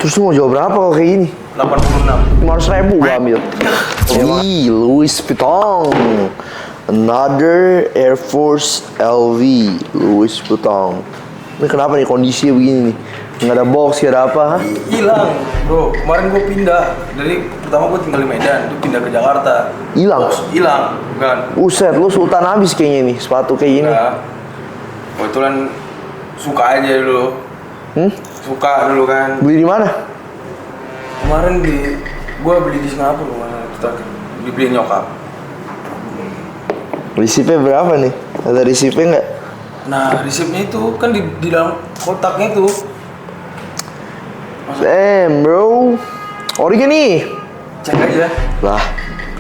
Terus lu mau jual berapa kalau kayak gini? 86. 500.000 gua ambil. Ih, Louis Vuitton. Another Air Force LV Louis Vuitton. Ini kenapa nih kondisinya begini nih? Nggak ada box, nggak ada apa? Ha? Hilang, bro. Kemarin gue pindah. Dari pertama gue tinggal di Medan, itu pindah ke Jakarta. Hilang? Hilang, bukan. Buset, lu sultan habis kayaknya nih sepatu kayak gini. Nah, kebetulan suka aja dulu. Suka dulu kan. Beli di mana? Kemarin gue beli di Singapura kemarin. Dibeli nyokap. Resipnya berapa nih? Ada resipnya nggak? Nah, resipnya itu kan di dalam kotaknya itu. Damn bro, ori gak nih? Cek aja. Lah,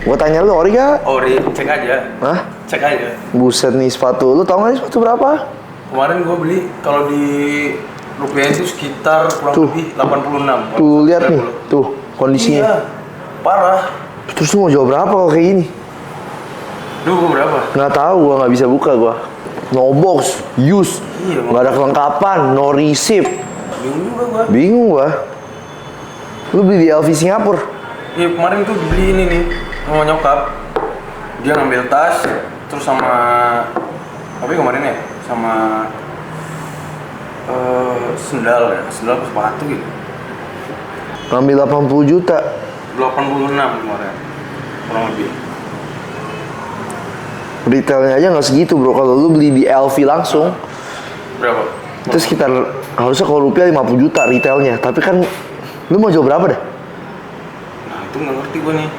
gua tanya lu ori gak? Ori, cek aja. Hah? Cek aja. Buset nih sepatu, lu tau gak nih sepatu berapa? Kemarin gue beli kalau di rupiah itu sekitar kurang Tuh. lebih 86. Tuh lihat nih, tuh kondisinya. Iya, parah. Terus lu mau jual berapa kalau kayak gini? Duh, gue berapa? Nggak tahu, gua nggak bisa buka gua. No box, use, Iya, nggak ada kelengkapan, no receipt. Bingung juga gue. Bingung gua. Lu beli di LV Singapura? Iya, kemarin tuh dibeli ini nih sama nyokap. Dia ngambil tas, terus sama apa ya kemarin ya? Sama sendal ya, sendal ke sepatu gitu. Ngambil 80 juta. 86 kemarin, kurang lebih. Retailnya aja nggak segitu bro. Kalau lu beli di LV langsung, Berapa? itu sekitar harusnya kalau rupiah 50 juta retailnya. Tapi kan lu mau jual berapa dah? Nah, itu nggak ngerti gue nih.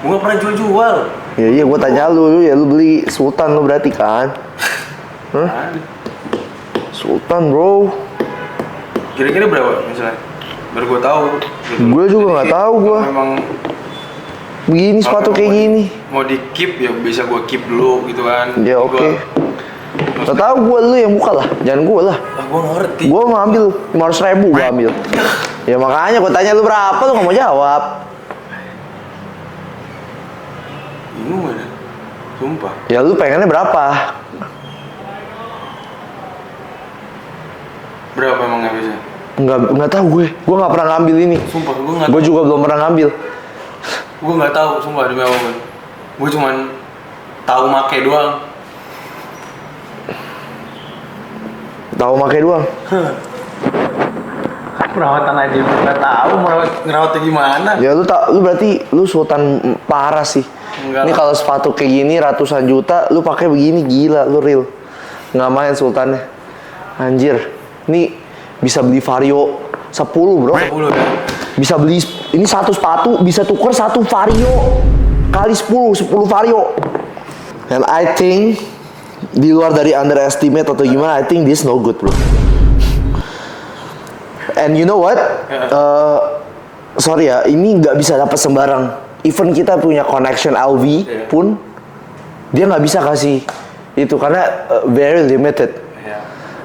Gue nggak pernah jual-jual. Ya iya gua tanya lu ya lu beli Sultan lu berarti kan? Hah? Nah, Sultan bro. kira-kira berapa misalnya? Biar gue tahu. Gitu. Gue juga nggak tahu gua. Memang Begini sepatu kayak gini. mau di keep ya bisa gue keep dulu gitu kan. Ya oke. Gak tahu gue lu yang buka lah, jangan gue lah. Gue nggak ngerti. Gue mau ambil 500.000 gue ambil. Ya makanya gue tanya lu berapa lu nggak mau jawab. Bingung ada. Sumpah. Ya lu pengennya berapa? Berapa emangnya biasanya? Nggak tahu gue nggak pernah ngambil ini. Sumpah gue nggak. Gue juga belum pernah ngambil. Gue nggak tahu sumpah demi apa gue. Gue cuman tahu make doang. Tahu pakai doang. Perawatan aja gue nggak tahu ngerawatnya gimana. Ya lu berarti lu sultan parah sih. Enggak. Ini kalau sepatu kayak gini ratusan juta, lu pakai begini gila, lu real. Nggak main sultannya. Anjir. Ini bisa beli Vario 10, bro. 10 ya. Bisa beli ini satu sepatu bisa tuker satu Vario kali 10 Vario. And I think di luar dari underestimate atau gimana, I think this no good, bro. And you know what? Sorry ya, ini nggak bisa dapat sembarang. Even kita punya connection LV pun dia nggak bisa kasih itu karena very limited. Ya.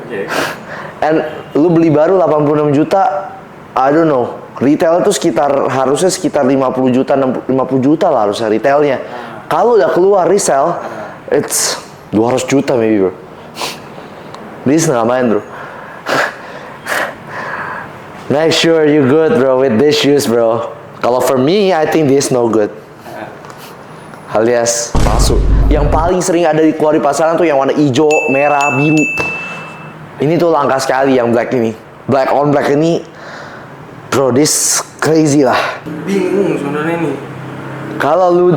Oke. And lu beli baru 86 juta, I don't know. Retail itu harusnya sekitar 50 juta, 50 juta lah harusnya retailnya. Kalau udah keluar resell, it's 200 juta maybe, bro. This nggak main, bro. Make sure you good, bro, with these shoes, bro. Kalau for me, I think this no good. Alias palsu. Yang paling sering ada di keluar di pasaran tuh yang warna hijau, merah, biru. Ini tuh langka sekali yang black ini. Black on black ini, bro, this crazy lah. Bingung sebenarnya nih. Kalau lu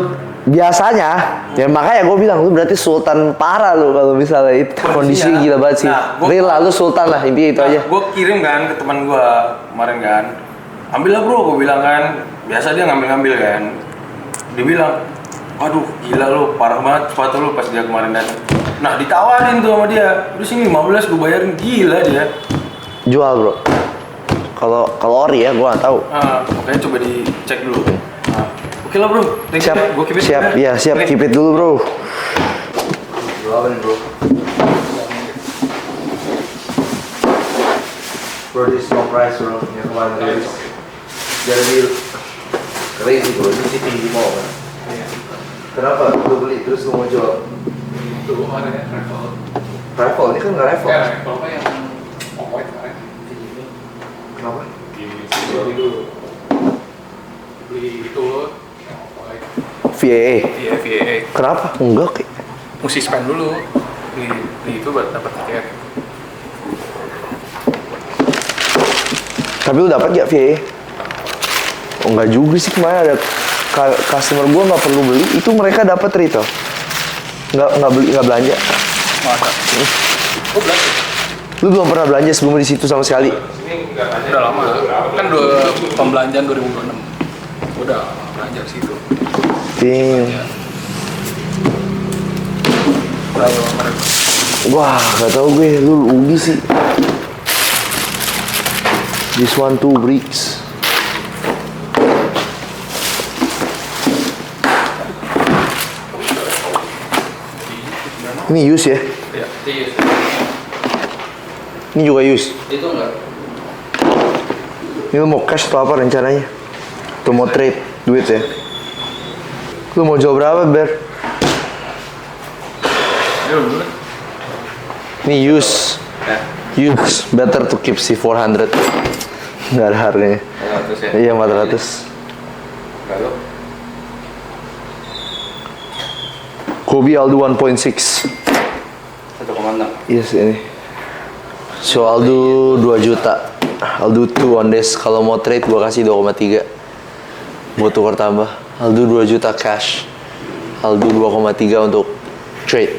biasanya, ya makanya gue bilang lu berarti sultan parah lu kalau misalnya itu kondisinya gila banget sih. Nah, Real lah, lu sultan lah, intinya itu aja. Gue kirim kan ke teman gue kemarin kan. Ambil lah bro, gue bilang kan. Biasa dia ngambil kan. Dia bilang, waduh gila lu, parah banget sepatu lu pas dia kemarin datang. Nah ditawarin tuh sama dia. Terus ini 15 gue bayarin, gila dia. Jual, bro. Kalau ori ya, gue nggak tahu. Makanya coba dicek dulu. Nah, oke lah bro, thank you. Siap, Gue keep it siap, dulu ya siap, keep it dulu, bro. Bro, apa nih bro? Bro, this no price, bro. Yang kemarin rilis. Jadi crazy, bro. Ini sih tinggi mau kan? Kenapa? Lu beli terus lu mau jual? Itu ada ya, travel. Travel, ini kan nggak travel. Ya, travel apa yang white kemarin? Kenapa? Di Sorry dulu. Beli itu VAA. iya VAA. Kenapa? Enggak, kayak. Mesti spend dulu. Beli itu buat dapat tiket. Tapi lu dapat gak VAA? Oh, enggak juga sih, kemarin ada customer gua nggak perlu beli, itu mereka dapat retail. Nggak beli, nggak belanja. Masa? Oh belanja? Lu belum pernah belanja sebelum di situ sama sekali? Udah lama. Kan pembelanjaan 2006. Udah belanja di situ. Damn. Berapa kemarin? Wah, nggak tahu gue, lu rugi sih. This one 2 bricks. Ini use ya? Iya. Iya. Ini juga use. Itu enggak? Ini lu mau cash atau apa rencananya? Atau mau trade duit ya? Lu mau jual berapa, Ber? Ayo dulu. Ini use. Use. Better to keep si 400. Nggak ada harganya. 400 ya? Iya, 400. Kalau Kobe Aldo 1.6. 1,6. Yes, ini. So Aldo 2 juta. Aldo 2 on this. Kalau mau trade gua kasih 2,3. Buat tukar tambah. Aldo 2 juta cash. Aldo 2,3 untuk trade.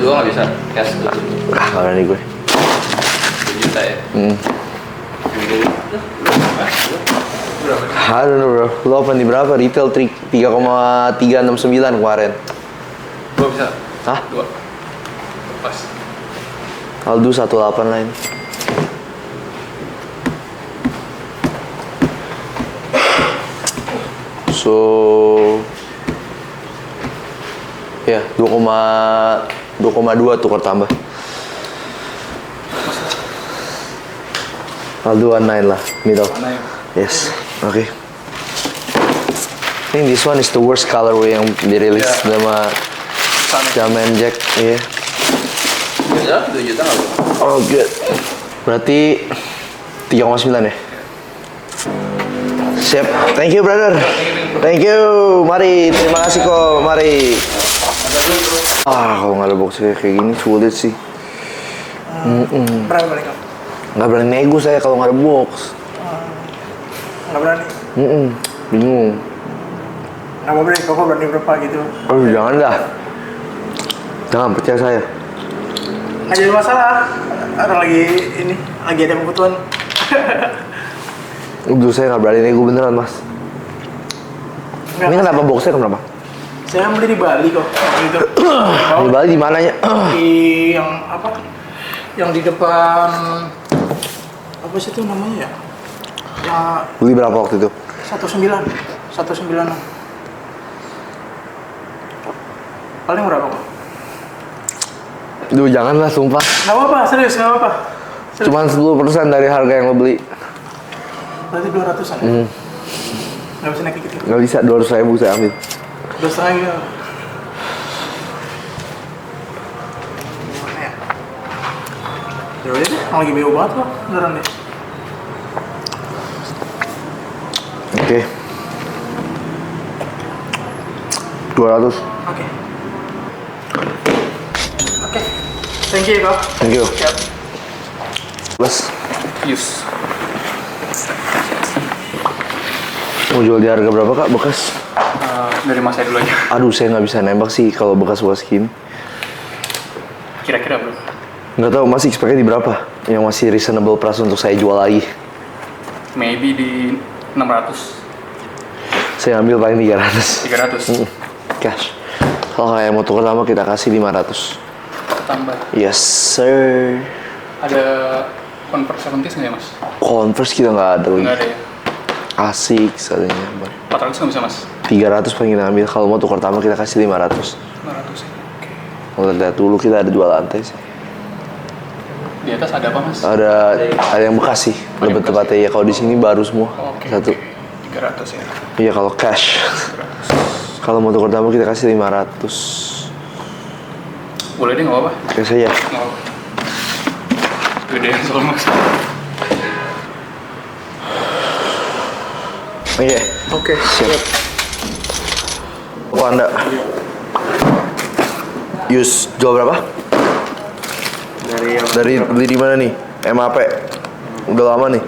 Dua nggak bisa cash dulu. Ah, nggak berani gue. 2 juta ya? I don't know, bro. Lo open di berapa? Retail 3,369 kemarin. Dua bisa? Hah? 2. Pas. Aldo 18 lain. So ya, 2,2 tukar tambah. Aldo 19 lah, middle. Mana ya? Yes, okay. I think this one is the worst colorway yang dirilis Yeah. sama Sana. Jaman Jack, iya. Bisa 2 juta nggak? Oh good. Berarti 3,9 ya? Siap. Thank you brother. Thank you. Mari, terima kasih kok. Mari. Ah, kalau nggak ada box kayak gini sulit sih. Berapa balik kamu? Nggak berani nego saya kalau nggak ada box. Nggak berani? Bingung. Nggak apa berani, kok berani berapa gitu? Oh jangan dah. Jangan percaya saya. Nggak jadi masalah. Orang lagi ini, lagi ada kebutuhan. Udah saya nggak berani nego beneran mas. Ini kenapa boxnya kenapa? Saya beli di Bali kok. Gitu. Di Bali di mananya? Di yang apa? Yang di depan apa sih itu namanya ya? Ya Beli berapa waktu itu? 19. Paling berapa kok? Duh janganlah sumpah. Nggak apa-apa, serius nggak apa-apa. Serius. Cuman 10% dari harga yang lo beli. Berarti 200-an. Nggak bisa naik gitu. Nggak bisa, 200.000 saya ambil. 2,5 gitu. Gimana ya? Ya udah deh, lagi beo banget kok, beneran deh. Oke. 200. Oke. Oke. Thank you kok. Thank you. Siap. Plus, Use. mau jual di harga berapa kak bekas? Dari mas saya dulu aja. Aduh saya nggak bisa nembak sih kalau bekas-bekas gini. Kira-kira bro? Nggak tahu masih expect di berapa? Yang masih reasonable price untuk saya jual lagi. Maybe di 600. Saya ambil paling 300. 300. Cash. Kalau kayak mau tukar lama kita kasih 500. Tambah. Yes sir. Ada Converse 70 nggak ya mas? Converse kita nggak ada lagi. Nggak ada ya? Asik katanya. 400 nggak bisa mas? 300 paling kita ambil. Kalau mau tukar tambah kita kasih 500. 500 ya? Oke. Kalau lihat dulu kita ada 2 lantai sih. Di atas ada apa mas? Ada yang bekas sih. Lebih tepatnya ya kalau di sini baru semua. Oke. Satu. 300 ya? Iya kalau cash. Kalau mau tukar tambah kita kasih 500. Boleh deh nggak apa-apa? Oke saja. Nggak apa-apa. Gedean soal mas. Oke. Oke. Siap. Oh, Anda. Yus, jual berapa? Dari beli di mana nih? MAP. Udah lama nih.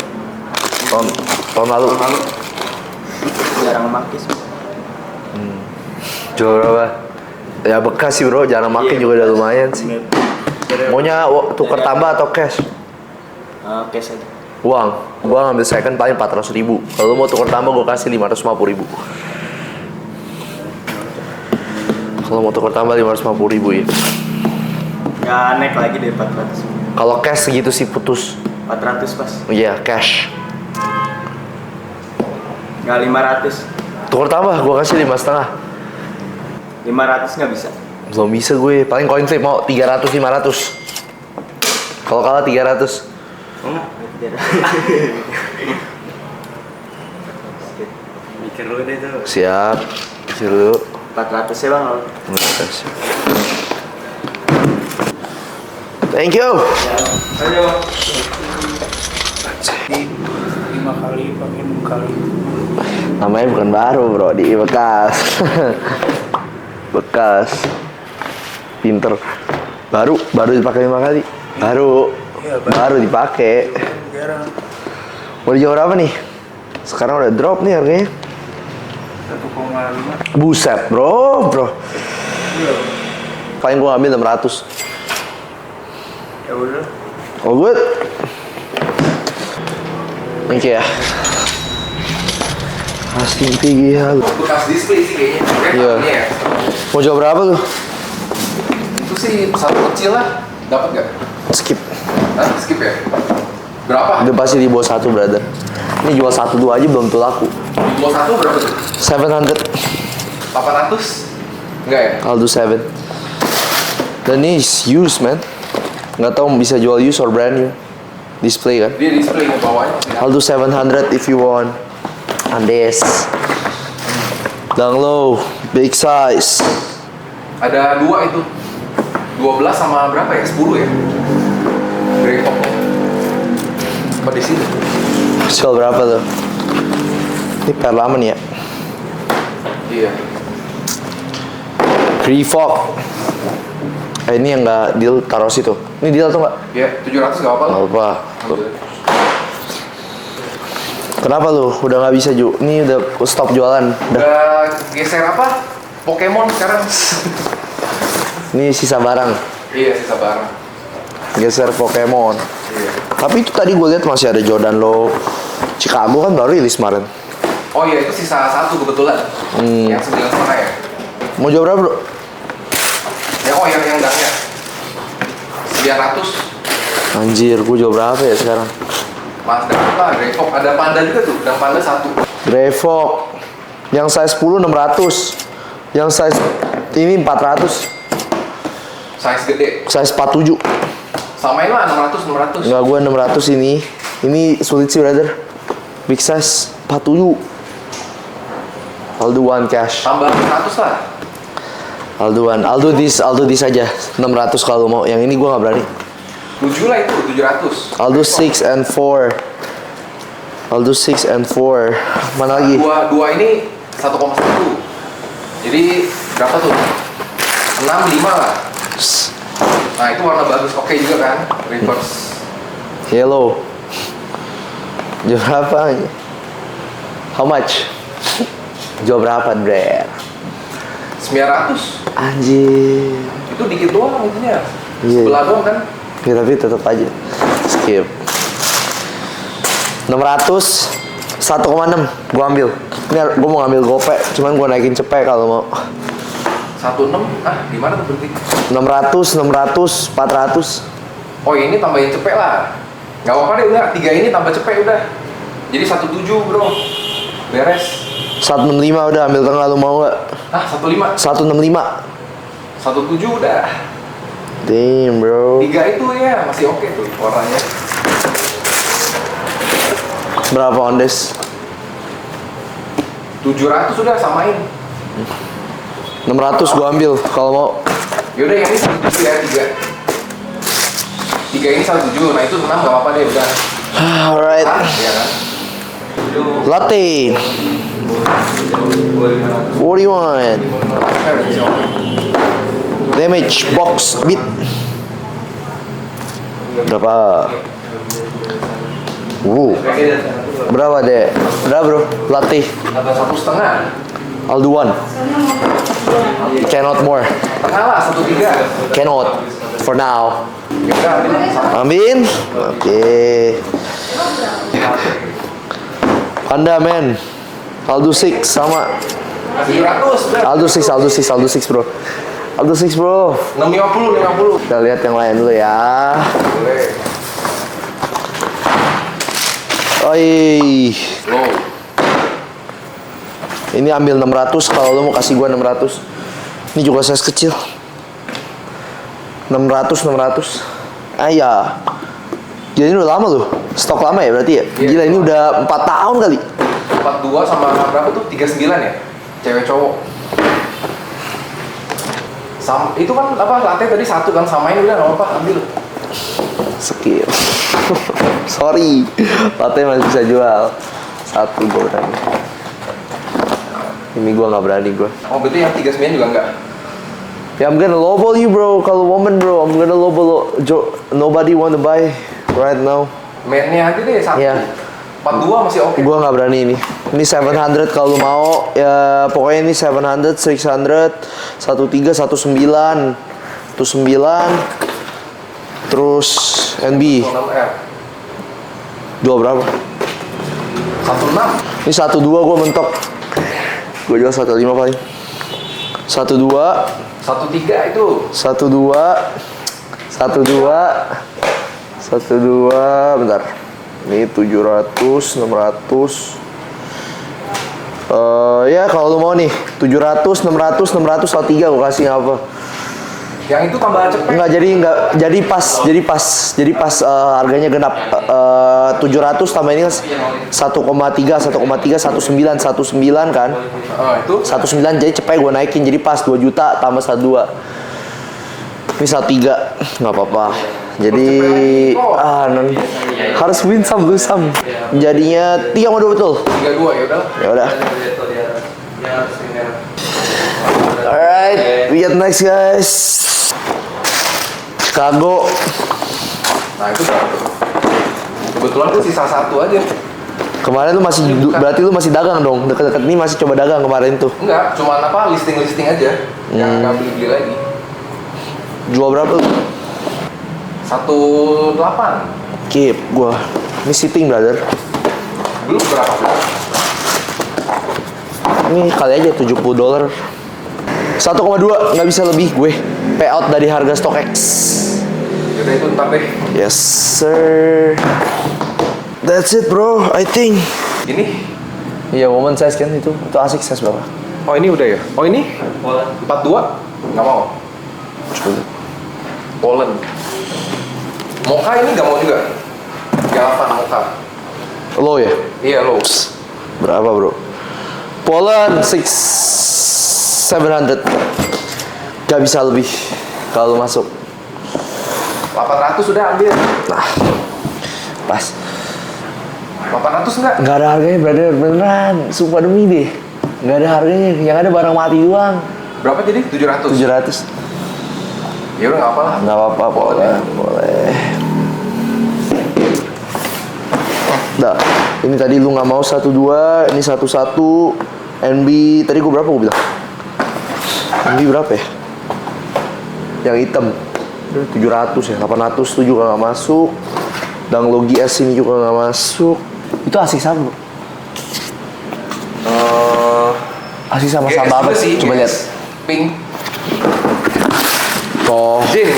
Tahun lalu. Jarang pakai sih. Jual berapa? Ya bekas sih bro, jarang makin juga udah lumayan sih. Maunya tuker tambah atau cash? Cash aja. Uang. Gua ngambil second paling 400.000. Kalau lu mau tuker tambah gua kasih 550.000. Kalau mau tuker tambah 550.000 ya. Nggak naik lagi deh 400. Kalau cash segitu sih putus. 400 pas. Iya, cash. Nggak 500. Tuker tambah gua kasih 5,5. 500 nggak bisa. Belum bisa gue, paling coin flip mau 300-500. Kalau kalah 300. Enggak. Mikir dulu deh tuh. Siap. Pikir dulu. 400 ya bang. Makasih. Thank you. Ayo. 5 kali pakai 6 kali. Namanya bukan baru bro, di bekas. Bekas. Pinter. Baru dipakai 5 kali. Baru dipakai. Jarang. Mau dijual berapa nih? Sekarang udah drop nih harganya. 1,5. Buset bro. Paling gua ambil 600. Ya udah. Oh good. Thank you ya. Asing tinggi hal. Bekas display sih kayaknya. Iya. Ya. Mau jual berapa tuh? Itu sih satu kecil lah. Dapat nggak? Skip. Hah? Skip ya? Berapa? Udah pasti di bawah 1 brother. Ini jual 1-2 aja belum tuh laku. Di bawah satu berapa tuh? 700. 800? Enggak ya? I'll do 7. Dan ini is used man. Nggak tahu bisa jual used or brand new. Display kan. Dia display ke bawahnya masih ada. I'll do 700 if you want. Andes. Down low, big size. Ada 2 itu. 12 sama berapa ya? 10 ya? Grey top. Apa di sini? Jual berapa tuh? Ini perlaman ya. Iya. Reebok. Ini yang nggak deal taruh situ. Ini deal tuh nggak? Ya, 700 nggak apa-apa. Nggak apa. Alhamdulillah. Kenapa lu? Udah nggak bisa Ju? Ini udah stop jualan. Udah. Udah geser apa? Pokemon sekarang. Ini sisa barang. Iya, sisa barang. Geser Pokemon. Iya. Tapi itu tadi gue lihat masih ada Jordan Low. Chicago kan baru rilis kemarin. Oh iya, itu sisa 1 kebetulan. Yang 9,5 ya. Mau jual berapa bro? Yang dangnya 900. Anjir, gue jual berapa ya sekarang? Mas dapat lah, Grey Fox. Ada panda juga tuh, dan panda 1. Reebok. Yang size 10 600. Yang size ini 400. Size gede. Size 47. Samain lah 600. Enggak, gue 600 ini. Ini sulit sih brother. Big size 47. I'll do one cash. Tambah 100 lah. I'll do one. I'll do this aja. 600 kalau mau. Yang ini gue nggak berani. 7 lah itu, 700. I'll do 6 and 4. I'll do 6 and 4. Mana lagi? Dua ini 1,1. Jadi berapa tuh? 6, 5 lah. Nah itu warna bagus, oke juga kan? Reverse. Yellow. Jual berapa? How much? Jual berapa, Bre? 900. Anjir. Itu dikit doang itunya. Iya. Sebelah doang kan? Ya, tapi tetap aja. Skip. 600 1,6 gua ambil. Ini gua mau ngambil gope, cuman gua naikin cepet kalau mau. 16, gimana tuh berhenti? 600, 400. Oh ini tambahin cepet lah. Gak apa-apa deh udah, 3 ini tambah cepet udah. Jadi 17 bro. Beres. 165 udah, ambil tengah lu mau nggak? 15. 165. 17 udah. Damn bro. 3 itu ya masih oke tuh warnanya. Berapa ondes? 700 udah samain. 600 gua ambil kalau mau. Yaudah yang ini 17 ya 3 ini 17, nah itu 6 gak apa-apa deh udah. Alright. Iya kan? Latte 41. Damage box beat. Berapa? Berapa deh? Berapa bro? Latte 1,5. I'll do one. Cannot more. Tengah lah, 1,3. Cannot for now. Ya udah, Amin. ambil. Oke. Panda man. I'll do 6 sama. 700. I'll do 6 bro. I'll do 6 bro. 650. Kita lihat yang lain dulu ya. Boleh. Oi. Low. Ini ambil 600 kalau lo mau kasih gua 600. Ini juga size kecil. 600. Ya. Gila ini udah lama loh. Stok lama ya berarti ya? Iya. Gila ini udah 4 tahun kali. 42 sama berapa tuh? 39 ya? Cewek cowok. Itu kan apa? Latte tadi 1 kan, samain udah nggak apa-apa, ambil. Skill. Sorry. Latte masih bisa jual. 1 gua berani. Ini gua nggak berani gua. Oh, berarti yang 39 juga enggak? Ya, I'm gonna lowball you bro. Kalau woman bro, I'm gonna lowball nobody wanna buy right now. Mainnya aja deh 1. Iya. 42 masih oke. Gua nggak berani ini. Ini 700 kalau lu mau. Ya pokoknya ini 700, 600, 13, 19, 19. Terus NB. 16R. Dua berapa? 16. Ini 12 gua mentok. Gua jual 15 paling. 12, 13 itu. 12, bentar. Ini 700, 600. Ya kalau lu mau nih 700, 600, 3 gua kasih apa? Yang itu tambah cepet. Enggak, jadi pas harganya genap 700 tambah ini 1,3 19 kan. Itu 19 jadi cepet gue naikin jadi pas 2 juta tambah 12. Ini 13 nggak apa-apa. Jadi harus win some lose some. Jadinya 3,2 betul. 32 ya udah. Ya udah. Alright, we get next guys. Chicago. Nah, itu berapa? Kebetulan tuh sisa 1 aja. Kemarin lu masih berarti lu masih dagang dong. Deket-deket ini masih coba dagang kemarin tuh. Enggak, cuman apa listing aja. Yang nggak beli-beli lagi. Jual berapa lu? 18. Keep gua. Ini sitting brother. Belum berapa? Ini kali aja $70. 1,2 nggak bisa lebih gue. Payout dari harga StockX. Yaudah itu ntar deh. Yes sir. That's it bro, I think. Ini? Iya woman size kan itu asik size berapa? Oh ini udah ya? Oh ini? 42? Nggak mau. Coba lihat. Poland. Mocha ini nggak mau juga? Yang apa Mocha? Low ya? Iya low. Berapa bro? Poland 700. Gak bisa lebih kalau masuk. 800 sudah ambil. Nah, pas. 800 enggak? Nggak ada harganya brother, beneran. Sumpah demi deh. Nggak ada harganya, yang ada barang mati doang. Berapa jadi? 700? 700. Ya udah nggak apa lah. Nggak apa-apa, boleh. Dah, ini tadi lu nggak mau 12, ini 11, NB tadi gue berapa gue bilang? NB berapa ya? Yang hitam 700 ya, 800 tuh juga nggak masuk. Dan Logi S ini juga nggak masuk. Itu asik sama bro. Asik sama GS apa? juga sih, Coba GS. lihat. Pink. Oh, Jin.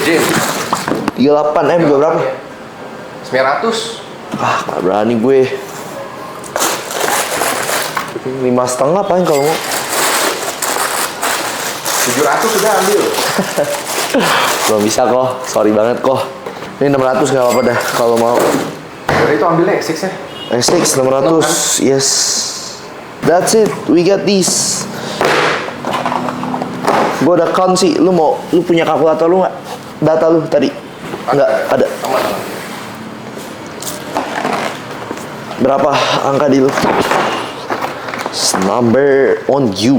38M juga berapa? 900. Ah, gak berani gue. 5,5 paling kalau mau. 700 sudah ambil. Belum bisa kok, sorry banget kok. Ini 600 gak apa-apa dah kalau mau. Jadi itu ambilnya X6 ya. S6 600, yes. That's it, we got this. Gue udah count sih, lu punya kalkulator lu nggak? Data lu tadi? Nggak ada. Sama. Berapa angka di lu? Number on you.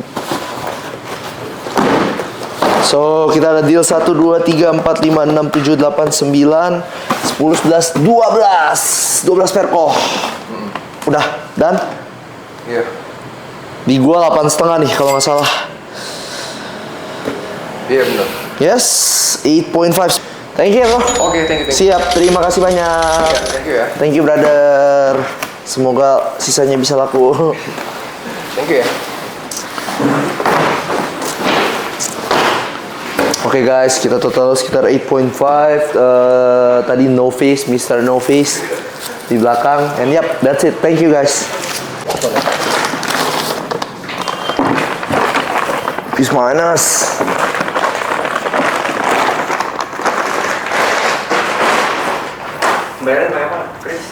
So, kita ada deal 1, 2, 3, 4, 5, 6, 7, 8, 9, 10, 11, 12. 12 perko. Udah, dan? Iya. Di gua 8,5 nih kalau nggak salah. Iya benar. Yes, 8.5. Thank you, bro. Oke, thank you. Siap, terima kasih banyak. Ya, thank you ya. Thank you, brother. Semoga sisanya bisa laku. Thank you ya. Oke guys, kita total sekitar 8.5. Tadi No Face, Mr. No Face di belakang. And yep, that's it. Thank you guys. Peace minus. Bayaran berapa, Chris?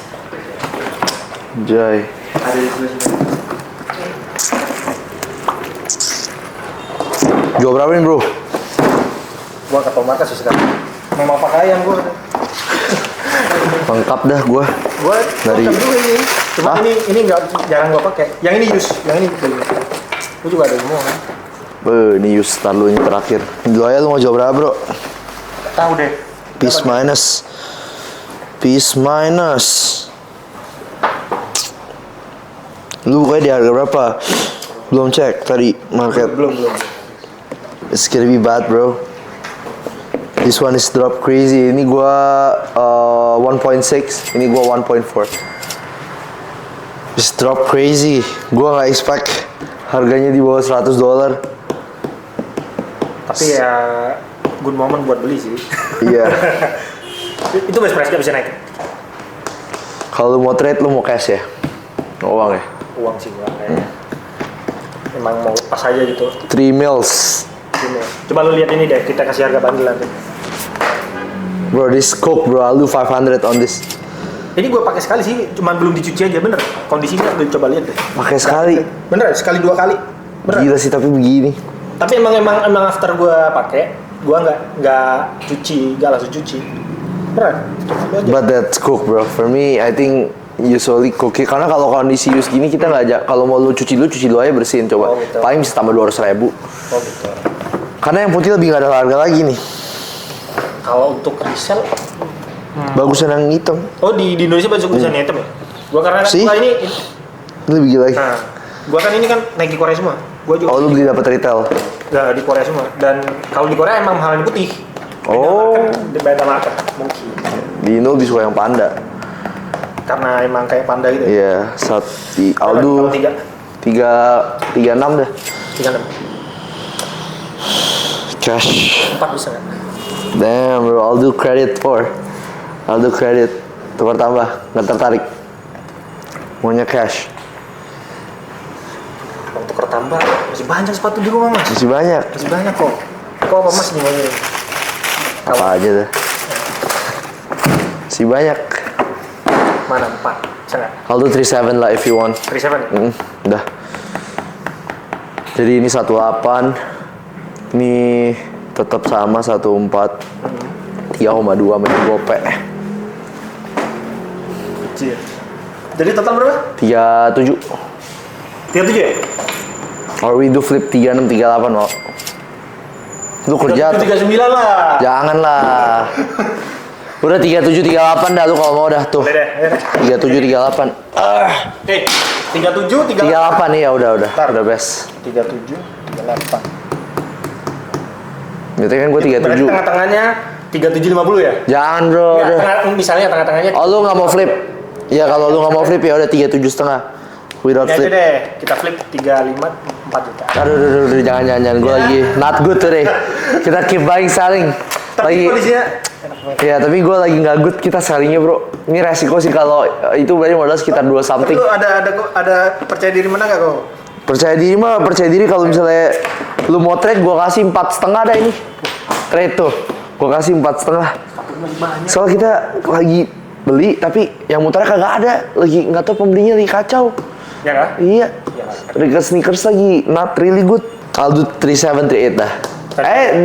Jai. Ada di sebelah sini. Jual berapa nih bro? Gua ke Tomarkas sih sekarang. Memang pakaian gua. Lengkap dah gua. Gua Dari- lengkap juga ini. Cuma Hah? ini enggak jarang gua pakai. Yang ini use, yang ini beli. Gua juga ada semua kan. Ini use lu ini terakhir. Jual aja, lu mau jual berapa bro? Tahu deh. Peace minus. Peace minus. Lu kayak di harga berapa? Belum cek tadi market. Belum. It's gonna be bad bro. This one is drop crazy. Ini gua 1.6. Ini gua 1.4. It's drop crazy. Gua nggak expect harganya di bawah $100. Tapi ya good moment buat beli sih. Iya. Itu best price bisa naik. Kalau lu mau trade, lu mau cash ya? Mau uang ya? Uang sih gua kayaknya. Emang mau pas aja gitu. 3 mils. Gini. Coba lu lihat ini deh, kita kasih harga bandel nanti. Bro, this coke bro, I'll do 500 on this. Ini gue pakai sekali sih, cuma belum dicuci aja, bener. Kondisinya udah coba lihat deh. Pakai sekali. Bener, sekali 2 kali. Bener. Gila sih tapi begini. Tapi emang after gue pakai, gue nggak cuci, nggak langsung cuci. Bener. Coba aja. But that's coke bro. For me, I think usually coke. Karena kalau kondisi use gini kita nggak aja. Kalau mau lu cuci dulu aja bersihin coba. Oh, gitu. Paling bisa tambah 200.000. Oh gitu. Karena yang putih lebih nggak ada harga lagi nih. Kalau untuk resell, Bagusan yang hitam. oh di Indonesia banyak tulisan hitam ya. Gue karena kan Sih? gua ini, Lebih gila lagi. nah, gue kan ini kan Nike Korea semua. Gue juga Oh lu beli dapat retail. nggak di Korea semua. Dan kalau di Korea emang mahal yang putih. Oh. Beda market mungkin. Di Indo lebih suka yang panda. Karena emang kayak panda gitu. Iya, di Aldo Kalau 36 dah. 36. Cash. 4 bisa nggak? Damn bro, I'll do credit. Tukar tambah, nggak tertarik. Maunya cash. Untuk tambah masih banyak sepatu di rumah mas. Masih banyak. Masih banyak kok. Kok apa mas nih maunya? Apa aja dah. Masih banyak. Mana 4? Bisa nggak? I'll do 37 lah if you want. 37. Udah. Jadi ini 18. Ini tetap sama 14. 3,2 main gope. Kecil. Jadi total berapa? 37. 37 ya? Or we do flip 36, 38 mau. Lu kerja tuh. 39 lah. Jangan lah. Udah 37, 38 dah lu kalau mau dah tuh. Boleh deh. 37, 38. 37, 38 nih ya udah. Ntar. Udah best. 37, 38. Berarti kan gue Berarti 37. tengah-tengahnya 37,50 ya? Jangan bro. Nggak, Udah. misalnya tengah-tengahnya. Oh lu nggak mau flip? Ya kalau lu nggak mau flip ya udah 37,5. Without Ya aja flip. deh, kita flip 35, 4 juta. Aduh, jangan. Gue lagi not good today. Kita keep buying selling. Tapi Lagi. kondisinya enak banget. Ya tapi gue lagi nggak good kita sellingnya bro. Ini resiko sih kalau itu berarti modal sekitar 2 Tapi something. lu ada percaya diri mana nggak kok? Percaya diri kalau misalnya lu mau trade gue kasih 4,5 dah ini. Trade tuh. Gue kasih 4,5. Masih banyak. Soal kita lagi beli tapi yang muternya kagak ada. Lagi nggak tahu pembelinya lagi kacau. Ya kan? Iya. Sneakers lagi not really good. I'll do 37, 38 dah.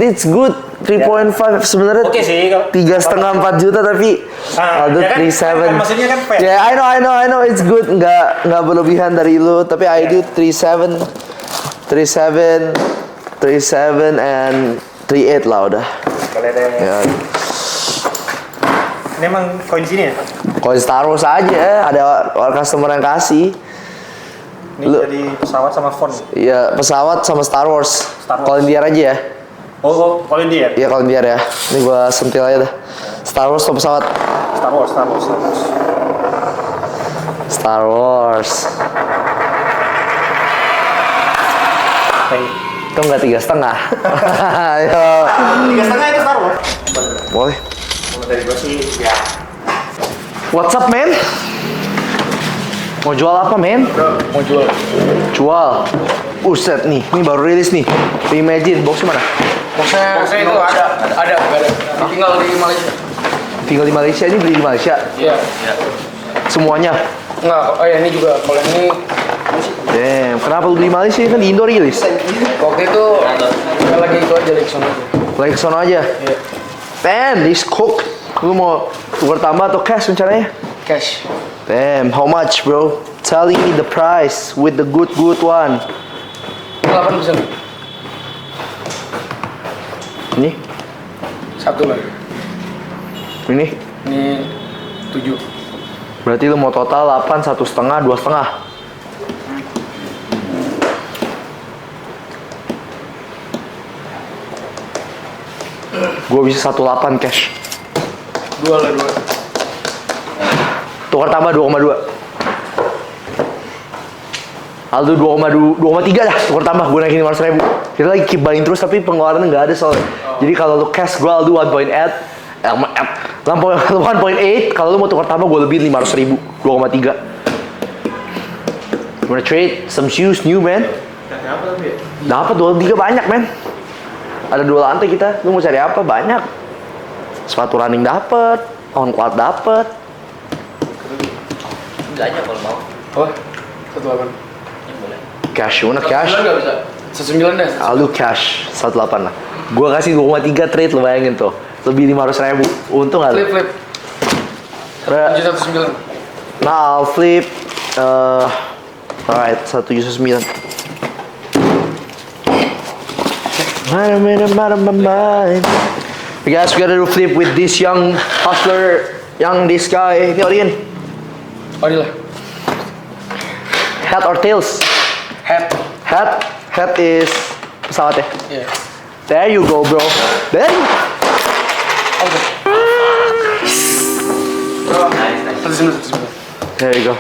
It's good. 3.5 sebenarnya. Oke sih, kalau- 3,5 4 juta tapi I'll do ya kan? 3.7. Maksudnya kan fair. Yeah, I know it's good. Nggak berlebihan dari lu, tapi I do 3.7 and 3.8 lah udah. Boleh deh. Ya. Ini emang koin sini ya? Koin Star Wars aja, ada orang customer yang kasih. Ini Lu- jadi pesawat sama font. Ya pesawat sama Star Wars. Star Wars. Koin aja ya. Oh, koin dia. Iya koin ya. Ini gua sentil aja dah. Star Wars atau pesawat? Star Wars. Star Wars. Hey. Itu nggak 3,5. Ayo. 3,5 itu Star Wars. Boleh. Kalau dari gua sih ya. What's up, man? Mau jual apa, men? Mau jual. Jual. Uset nih, ini baru rilis nih. Imagine, boxnya mana? Boxnya itu ada. Tinggal di Malaysia. Tinggal di Malaysia, ini beli di Malaysia. Iya. Semuanya. Enggak, oh ya ini juga. Kalau ini Damn, kenapa lu beli Malaysia? Kan di Indo rilis. waktu itu kita lagi itu aja lagi sono aja. Lagi ke sono aja. Iya. Damn, this cook. Lu mau tukar tambah atau cash rencananya? Cash. Damn, how much, bro? Telling me the price with the good one. 8%. Ini, Satu lagi. ini. Ini 7. Berarti lu mau total 8, 1,5, 2,5. Gue bisa 1,8 cash. 2 lah 2. Tukar tambah 2,2. Aldo 2,3 dah tukar tambah, gue naikin 500.000. Kita lagi keep buying terus tapi pengeluarannya nggak ada soalnya. Jadi kalau lu cash gue Aldo 1.8, kalau lu mau tukar tambah gue lebih 500.000, 2,3. Wanna trade some shoes new, man? Dapat 2,3 banyak, man. Ada 2 lantai kita, lu mau cari apa? Banyak. Sepatu running dapat, on quad dapat. Bisa aja kalau mau. Oh, 1,8. Ini boleh. Cash, you wanna cash? 1,9 nggak bisa. 1,9 deh. Lu cash 1,8 lah. Gua kasih 2,3 trade, lu bayangin tuh. Lebih 500.000. Untung gak lu? Flip. 1,9. Nah, I'll flip. Alright, 1,9. You guys, we gotta do flip with this young hustler, this guy. Ini Orion. Oh, ini lah. Head or tails? Head. Head is pesawat ya. Iya. There you go, bro. There you. Oke. Nice. 1,9. There you go.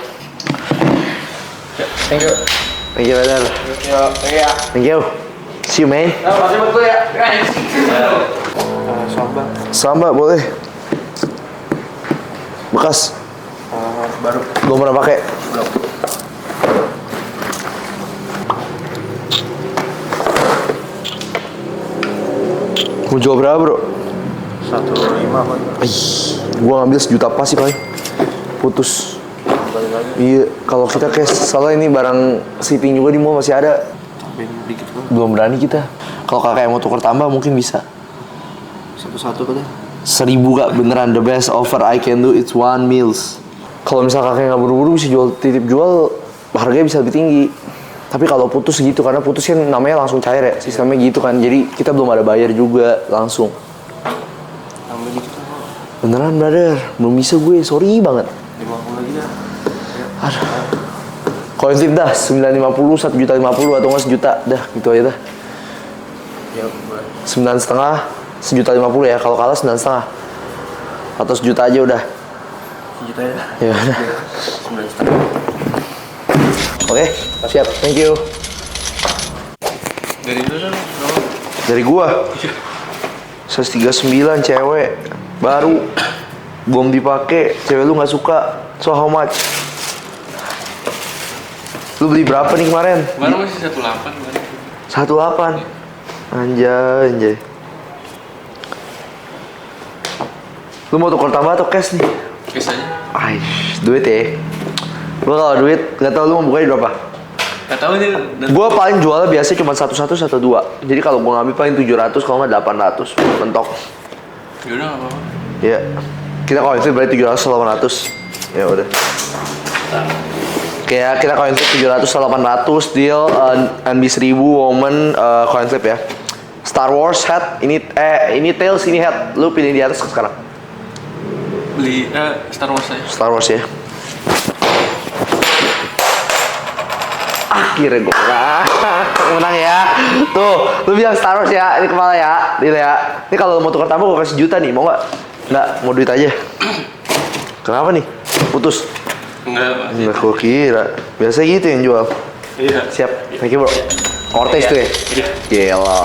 Thank you. Thank you, brother. Iya. Thank you. See you, man. Nah, makasih buat gue ya. Guys. Samba boleh. Bekas. Baru. Belum pernah pakai. Belum. Mau jual berapa, bro? 1,5 koin. Gua ngambil 1 juta pas sih paling. Putus. Iya, kalau kita cash, soalnya ini barang shipping juga di mall masih ada. Belum berani kita. Kalau kakak yang mau tukar tambah mungkin bisa. 1-1 kata. 1.000 kak, beneran the best offer I can do it's 1 meals. Kalau misal kakak nggak buru-buru bisa jual titip jual, harganya bisa lebih tinggi. Tapi kalau putus gitu, karena putus kan namanya langsung cair ya, sistemnya gitu kan. Jadi kita belum ada bayar juga langsung. Beneran brother, belum bisa gue, sorry banget. 50 lagi dah. Aduh. Coin flip dah, 950, 1.050 atau nggak 1 juta, dah gitu aja dah. Ya, boleh. 9,5, 1.050 ya, kalau kalah 9,5. Atau 1 juta aja udah. 1 juta ya. Ya udah. 9,5. Oke, siap, thank you. Dari dulu kan. Dari gua 139 cewek baru belum dipakai, cewek lu nggak suka, so how much? Lu beli berapa nih kemarin? Baru masih 1,8 kemarin. 1,8. Anjay. Lu mau tukar tambah atau cash nih? Cash aja. Aish, duit ya. Gua kalau duit nggak tahu lu mau bukanya berapa? Gak tahu nih. Gue paling jualnya biasanya cuma 1-1, 1-2. Jadi kalau gue ngambil paling 700, kalau nggak 800. Mentok. Yaudah nggak apa-apa. Ya. Kita koin flip berarti 700 atau 800. Ya udah. Kayak kita koin flip 700 atau 800 deal NB 1000 woman coin flip ya. Star Wars hat, ini tails, ini hat. Lu pilih di atas sekarang. Beli Star Wars aja. Star Wars ya. Akhirnya gue menang ya. Tuh, lu bilang Star Wars ya, ini kepala ya, ini ya. Ini kalau mau tukar tambah gue kasih juta nih, mau nggak? Nggak, mau duit aja. Kenapa nih? Putus? Enggak, Pak. Nggak, gue kira. Biasa gitu yang jual. Iya. Siap, thank you bro. Cortez tuh ya? Iya. Gila.